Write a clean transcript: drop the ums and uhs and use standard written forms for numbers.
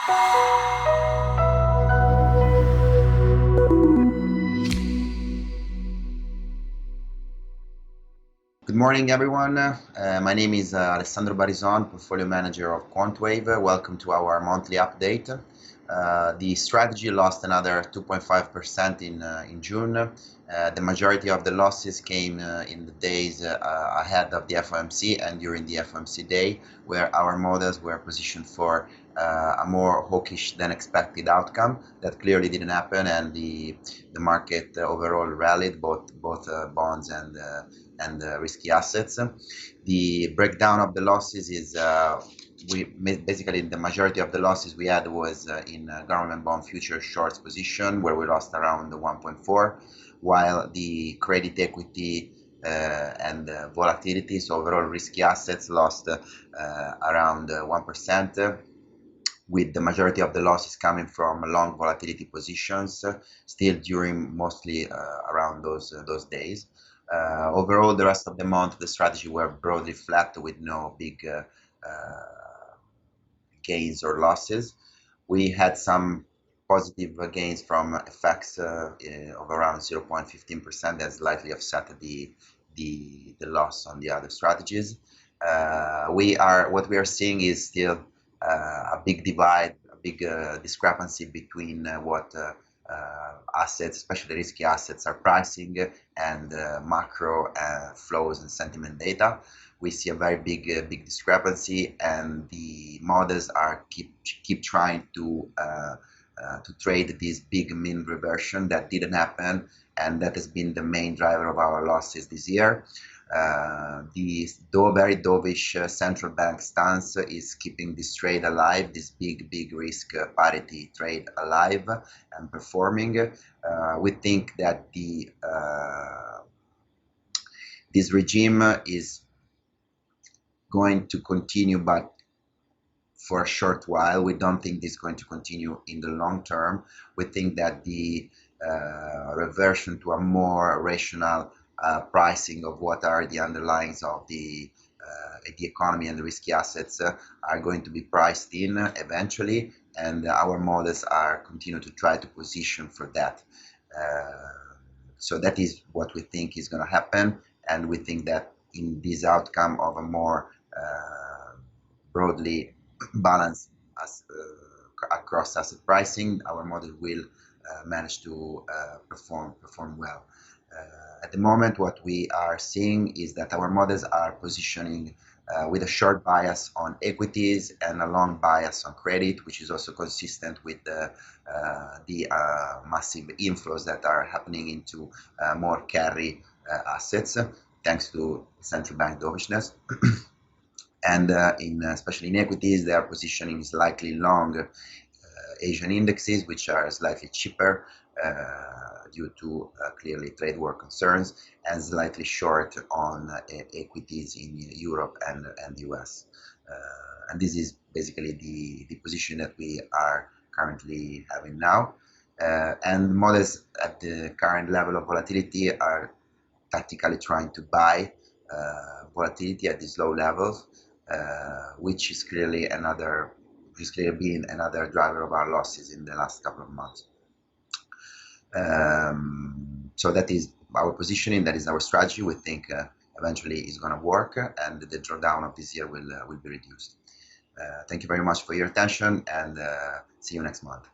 Good morning, everyone. My name is Alessandro Barison, Portfolio Manager of QuantWave. Welcome to our monthly update. The strategy lost another 2.5% in June. The majority of the losses came in the days ahead of the FOMC and during the FOMC day, where our models were positioned for a more hawkish than expected outcome. That clearly didn't happen, and the market overall rallied, both bonds and risky assets. The breakdown of the losses is basically the majority of the losses we had was in government bond future shorts position, where we lost around 1.4, while the credit equity and volatility, so overall risky assets, lost around 1%. With the majority of the losses coming from long volatility positions, still during mostly around those days. Overall, the rest of the month, the strategy were broadly flat with no big gains or losses. We had some positive gains from FX of around 0.15% that slightly offset the loss on the other strategies. What we are seeing is still a big divide, a big discrepancy between what assets, especially risky assets, are pricing and macro flows and sentiment data. We see a very big discrepancy, and the models are keep trying to trade this big mean reversion that didn't happen, and that has been the main driver of our losses this year. The very dovish central bank stance is keeping this trade alive, this big risk parity trade alive and performing. We think that this regime is going to continue, but for a short while. We don't think this is going to continue in the long term. We think that the reversion to a more rational pricing of what are the underlyings of the economy and the risky assets are going to be priced in eventually, and our models are continue to try to position for that. So that is what we think is going to happen, and we think that in this outcome of a more broadly balanced across asset pricing, our model will manage to perform well. At the moment, what we are seeing is that our models are positioning with a short bias on equities and a long bias on credit, which is also consistent with the massive inflows that are happening into more carry assets, thanks to central bank dovishness. And especially in equities, they are positioning slightly long Asian indexes, which are slightly cheaper due to clearly trade war concerns, and slightly short on equities in Europe and the US. And this is basically the position that we are currently having now. And models at the current level of volatility are tactically trying to buy volatility at these low levels, which is clearly been another driver of our losses in the last couple of months. So that is our positioning, that is our strategy. We think eventually is going to work, and the drawdown of this year will be reduced. Thank you very much for your attention, and see you next month.